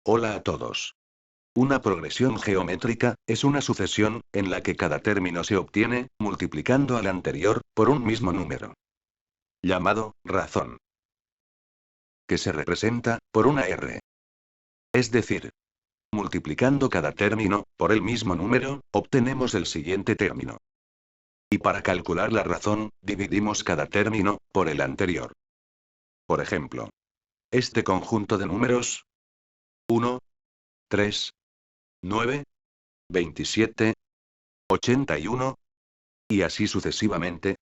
Hola a todos. Una progresión geométrica es una sucesión en la que cada término se obtiene multiplicando al anterior por un mismo número, llamado razón, que se representa por una R. Es decir, multiplicando cada término por el mismo número, obtenemos el siguiente término. Y para calcular la razón, dividimos cada término por el anterior. Por ejemplo, este conjunto de números 1, 3, 9, 27, 81, y así sucesivamente,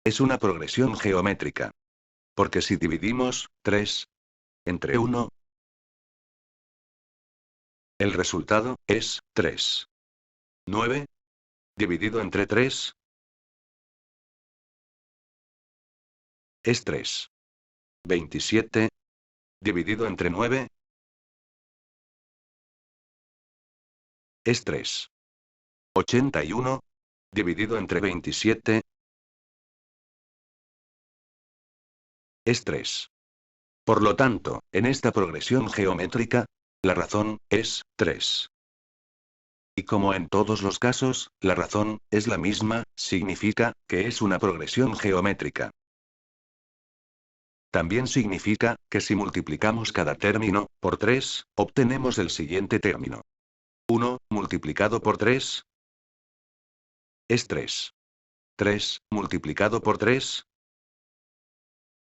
es una progresión geométrica. Porque si dividimos 3 entre 1, el resultado es 3. 9 dividido entre 3 es 3. 27 dividido entre 9 es 3. 81 dividido entre 27 es 3. Por lo tanto, en esta progresión geométrica, la razón es 3. Y como en todos los casos, la razón es la misma, significa que es una progresión geométrica. También significa que si multiplicamos cada término por 3, obtenemos el siguiente término. 1 multiplicado por 3 es 3. 3 multiplicado por 3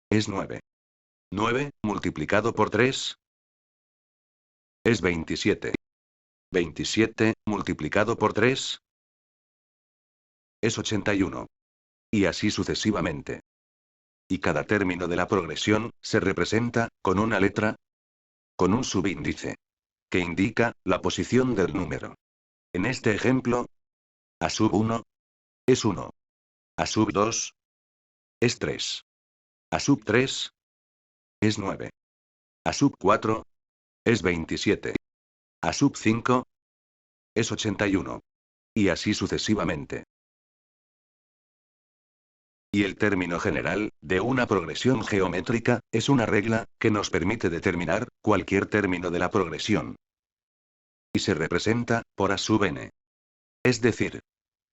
es 9. 9 multiplicado por 3 es 27. 27 multiplicado por 3 es 81. Y así sucesivamente. Y cada término de la progresión se representa con una letra, con un subíndice, que indica la posición del número. En este ejemplo, A sub 1 es 1. A sub 2 es 3. A sub 3 es 9. A sub 4 es 27. A sub 5 es 81. Y así sucesivamente. Y el término general de una progresión geométrica es una regla que nos permite determinar cualquier término de la progresión. Y se representa por A sub n. Es decir,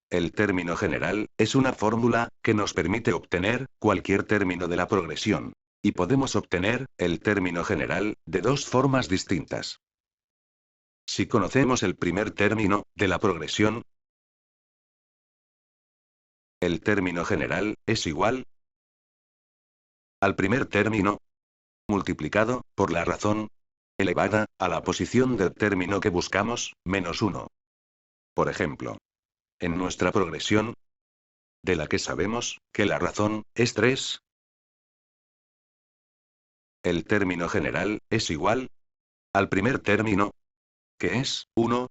el término general es una fórmula que nos permite obtener cualquier término de la progresión. Y podemos obtener el término general de dos formas distintas. Si conocemos el primer término de la progresión, el término general es igual al primer término multiplicado por la razón elevada a la posición del término que buscamos, menos 1. Por ejemplo, en nuestra progresión, de la que sabemos que la razón es 3, el término general es igual al primer término, que es 1,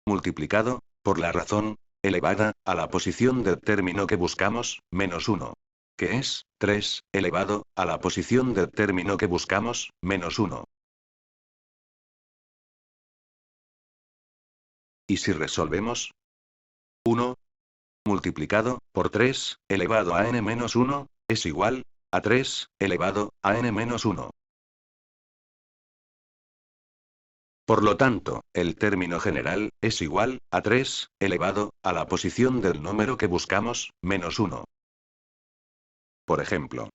multiplicado por la razón elevada a la posición del término que buscamos, menos 1, que es 3 elevado a la posición del término que buscamos, menos 1. Y si resolvemos, 1 multiplicado por 3 elevado a n-1 es igual a 3 elevado a n-1. Por lo tanto, el término general es igual a 3 elevado a la posición del número que buscamos, menos 1. Por ejemplo,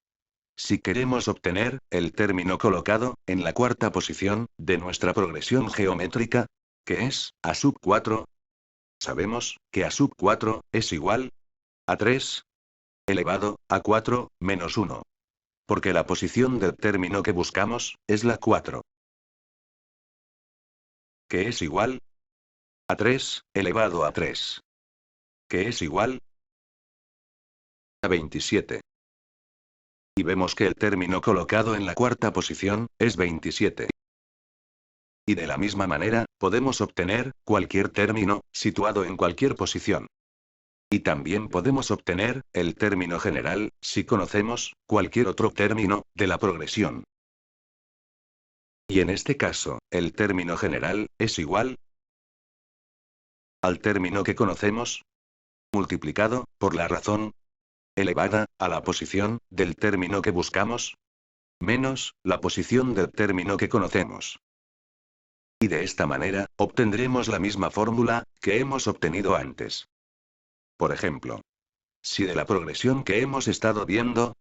si queremos obtener el término colocado en la cuarta posición de nuestra progresión geométrica, que es A sub 4, sabemos que A sub 4 es igual a 3 elevado a 4 menos 1. Porque la posición del término que buscamos es la 4. Que es igual a 3 elevado a 3. Que es igual a 27. Y vemos que el término colocado en la cuarta posición es 27. Y de la misma manera, podemos obtener cualquier término situado en cualquier posición. Y también podemos obtener el término general si conocemos cualquier otro término de la progresión. Y en este caso, el término general es igual al término que conocemos multiplicado por la razón elevada a la posición del término que buscamos, menos la posición del término que conocemos. Y de esta manera, obtendremos la misma fórmula que hemos obtenido antes. Por ejemplo, si de la progresión que hemos estado viendo,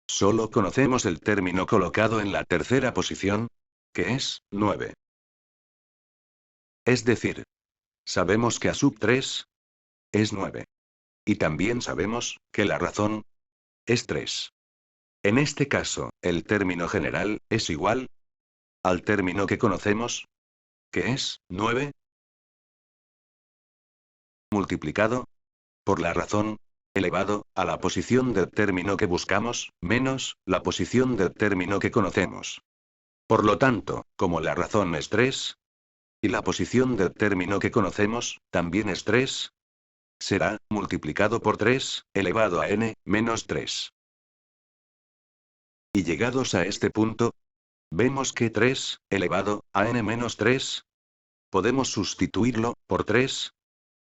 solo conocemos el término colocado en la tercera posición, que es 9. Es decir, sabemos que A sub 3 es 9. Y también sabemos que la razón es 3. En este caso, el término general es igual al término que conocemos, que es 9, multiplicado por la razón elevado a la posición del término que buscamos, menos la posición del término que conocemos. Por lo tanto, como la razón es 3, y la posición del término que conocemos también es 3, será multiplicado por 3 elevado a n menos 3. Y llegados a este punto, vemos que 3 elevado a n menos 3 podemos sustituirlo por 3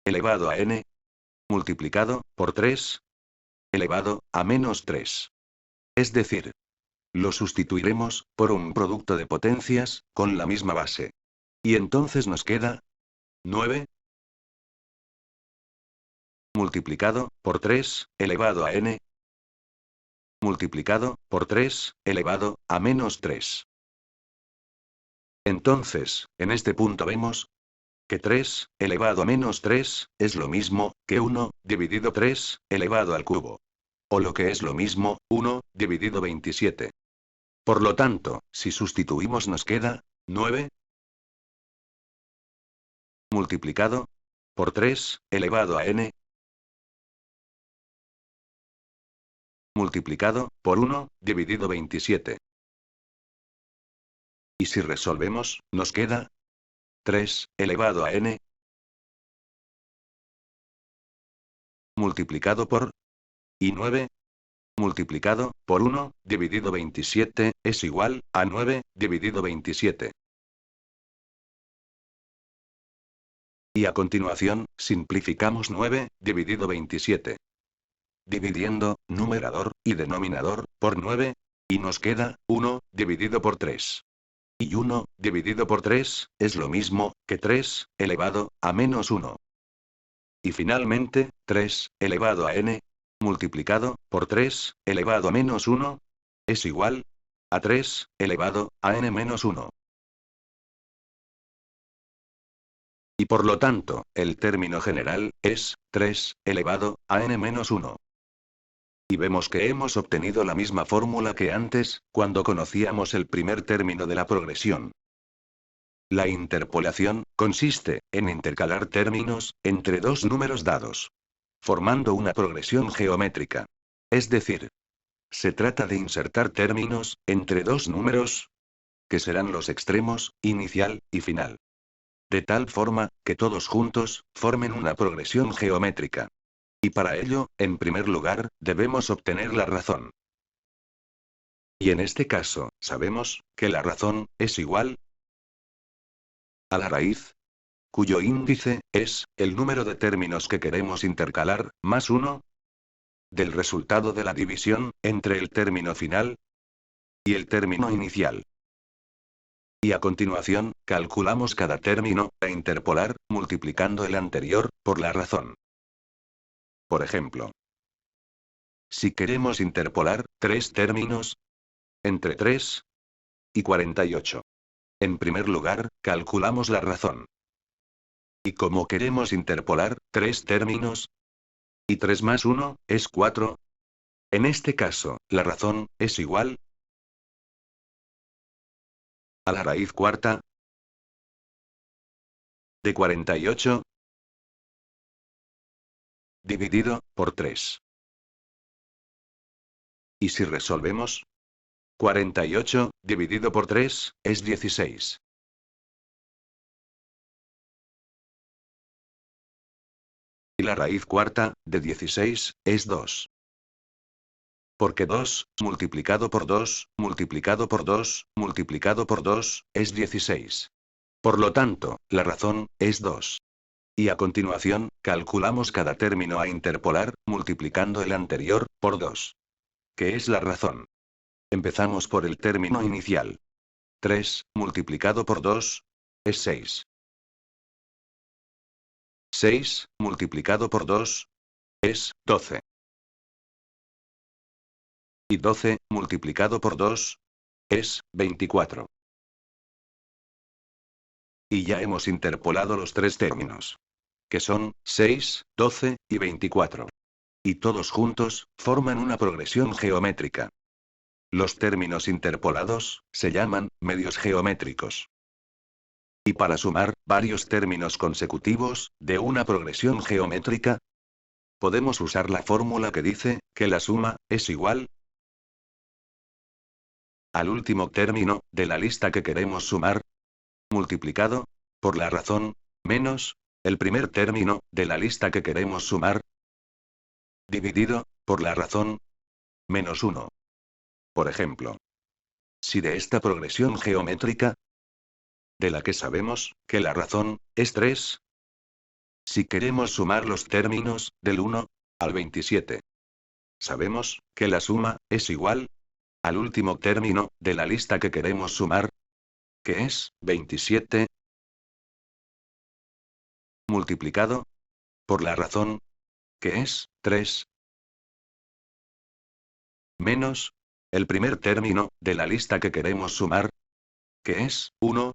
elevado a n multiplicado por 3 elevado a menos 3. Es decir, lo sustituiremos por un producto de potencias con la misma base. Y entonces nos queda 9 multiplicado por 3 elevado a n multiplicado por 3 elevado a menos 3. Entonces, en este punto vemos que 3 elevado a menos 3 es lo mismo que 1 dividido 3 elevado al cubo. O lo que es lo mismo, 1 dividido 27. Por lo tanto, si sustituimos nos queda 9 multiplicado por 3 elevado a n multiplicado por 1 dividido 27. Y si resolvemos, nos queda 3 elevado a n multiplicado por y 9 multiplicado por 1 dividido 27 es igual a 9 dividido 27. Y a continuación, simplificamos 9 dividido 27. Dividiendo numerador y denominador por 9, y nos queda 1 dividido por 3. Y 1 dividido por 3 es lo mismo que 3 elevado a menos 1. Y finalmente, 3 elevado a n multiplicado por 3 elevado a menos 1 es igual a 3 elevado a n menos 1. Y por lo tanto, el término general es 3 elevado a n menos 1. Y vemos que hemos obtenido la misma fórmula que antes, cuando conocíamos el primer término de la progresión. La interpolación consiste en intercalar términos entre dos números dados, formando una progresión geométrica. Es decir, se trata de insertar términos entre dos números, que serán los extremos, inicial y final. De tal forma, que todos juntos, formen una progresión geométrica. Y para ello, en primer lugar, debemos obtener la razón. Y en este caso, sabemos que la razón es igual a la raíz, cuyo índice es el número de términos que queremos intercalar, más 1, del resultado de la división entre el término final y el término inicial. Y a continuación, calculamos cada término a interpolar, multiplicando el anterior por la razón. Por ejemplo, si queremos interpolar 3 términos entre 3 y 48. En primer lugar, calculamos la razón. Y como queremos interpolar 3 términos, y 3 más 1 es 4, en este caso, la razón es igual a la raíz cuarta de 48 dividido por 3. Y si resolvemos, 48 dividido por 3 es 16. Y la raíz cuarta de 16 es 2. Porque 2, multiplicado por 2, multiplicado por 2, multiplicado por 2, es 16. Por lo tanto, la razón es 2. Y a continuación, calculamos cada término a interpolar, multiplicando el anterior por 2. Que es la razón. Empezamos por el término inicial. 3, multiplicado por 2, es 6. 6, multiplicado por 2, es 12. Y 12, multiplicado por 2, es 24. Y ya hemos interpolado los tres términos, que son 6, 12 y 24. Y todos juntos, forman una progresión geométrica. Los términos interpolados, se llaman medios geométricos. Y para sumar varios términos consecutivos, de una progresión geométrica, podemos usar la fórmula que dice, que la suma, es igual al último término, de la lista que queremos sumar, multiplicado, por la razón, menos, el primer término, de la lista que queremos sumar, dividido, por la razón, menos 1. Por ejemplo, si de esta progresión geométrica, de la que sabemos, que la razón, es 3, si queremos sumar los términos, del 1, al 27, sabemos, que la suma, es igual, al último término, de la lista que queremos sumar, que es, 27, multiplicado, por la razón, que es, 3, menos, el primer término, de la lista que queremos sumar, que es, 1,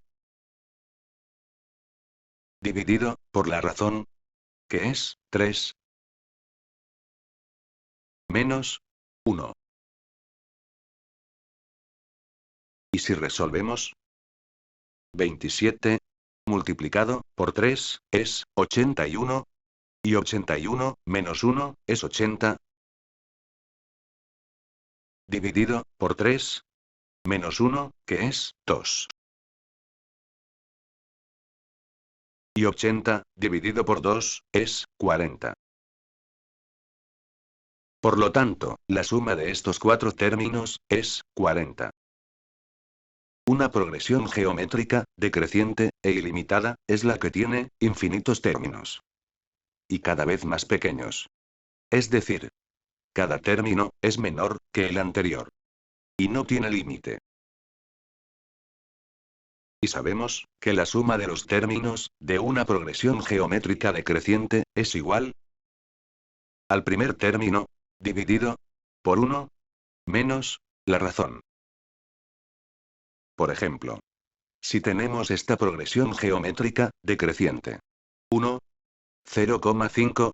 dividido, por la razón, que es, 3, menos, 1. Y si resolvemos, 27, multiplicado, por 3, es, 81, y 81, menos 1, es 80, dividido, por 3, menos 1, que es, 2. Y 80, dividido por 2, es, 40. Por lo tanto, la suma de estos cuatro términos, es, 40. Una progresión geométrica, decreciente, e ilimitada, es la que tiene, infinitos términos. Y cada vez más pequeños. Es decir, cada término, es menor, que el anterior. Y no tiene límite. Y sabemos, que la suma de los términos, de una progresión geométrica decreciente, es igual al primer término, dividido, por 1, menos, la razón. Por ejemplo, si tenemos esta progresión geométrica, decreciente. 1, 0,5,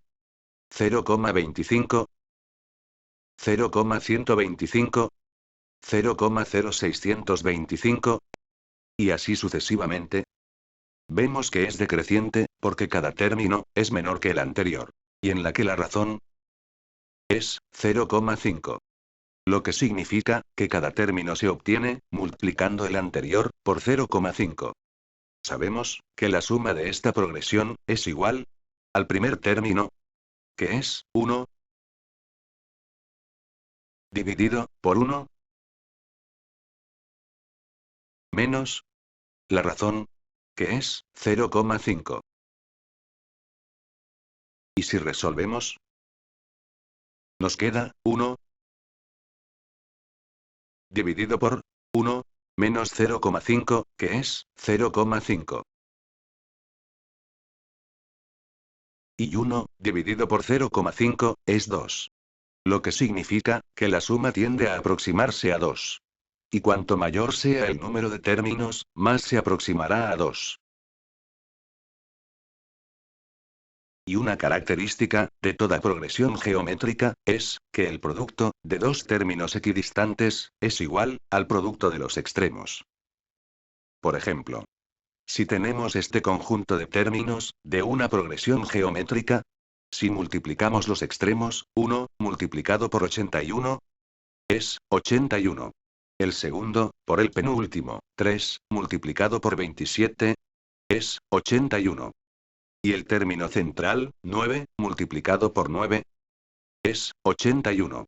0,25, 0,125, 0,0625, y así sucesivamente. Vemos que es decreciente, porque cada término, es menor que el anterior. Y en la que la razón es 0,5. Lo que significa, que cada término se obtiene, multiplicando el anterior, por 0,5. Sabemos, que la suma de esta progresión, es igual al primer término, que es 1, dividido, por 1, menos, la razón, que es 0,5. Y si resolvemos, nos queda 1 dividido por 1 menos 0,5, que es 0,5. Y 1 dividido por 0,5 es 2. Lo que significa que la suma tiende a aproximarse a 2. Y cuanto mayor sea el número de términos, más se aproximará a 2. Y una característica, de toda progresión geométrica, es, que el producto, de dos términos equidistantes, es igual, al producto de los extremos. Por ejemplo, si tenemos este conjunto de términos, de una progresión geométrica, si multiplicamos los extremos, 1, multiplicado por 81, es, 81. El segundo, por el penúltimo, 3, multiplicado por 27, es, 81. Y el término central, 9, multiplicado por 9, es, 81.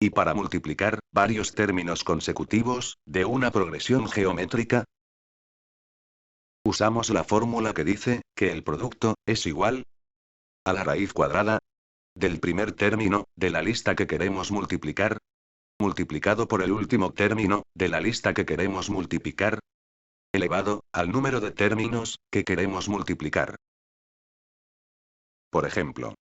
Y para multiplicar varios términos consecutivos, de una progresión geométrica, usamos la fórmula que dice, que el producto, es igual a la raíz cuadrada del primer término, de la lista que queremos multiplicar, multiplicado por el último término, de la lista que queremos multiplicar, elevado al número de términos que queremos multiplicar. Por ejemplo,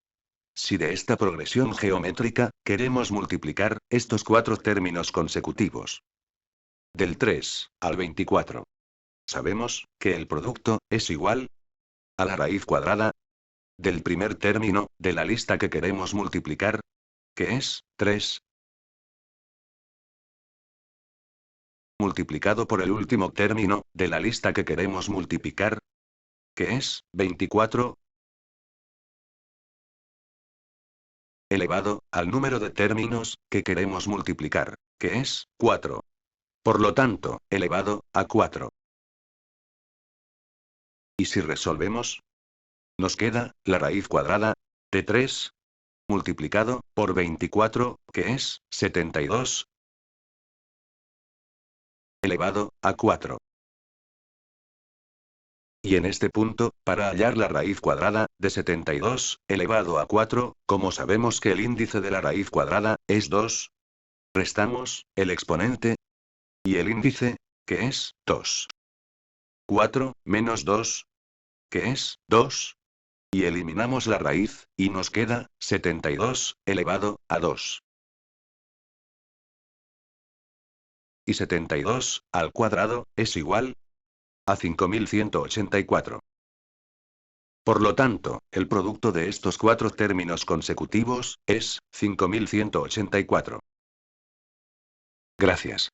si de esta progresión geométrica queremos multiplicar estos 4 términos consecutivos, del 3 al 24, sabemos que el producto es igual a la raíz cuadrada del primer término de la lista que queremos multiplicar, que es 3, multiplicado por el último término de la lista que queremos multiplicar, que es 24, elevado al número de términos que queremos multiplicar, que es 4. Por lo tanto, elevado a 4. ¿Y si resolvemos? Nos queda la raíz cuadrada de 3 multiplicado por 24, que es 72, elevado a 4. Y en este punto, para hallar la raíz cuadrada de 72 elevado a 4, como sabemos que el índice de la raíz cuadrada es 2, restamos el exponente y el índice, que es 2. 4 menos 2, que es 2, y eliminamos la raíz, y nos queda 72 elevado a 2. Y 72 al cuadrado es igual a 5184. Por lo tanto, el producto de estos 4 términos consecutivos es 5184. Gracias.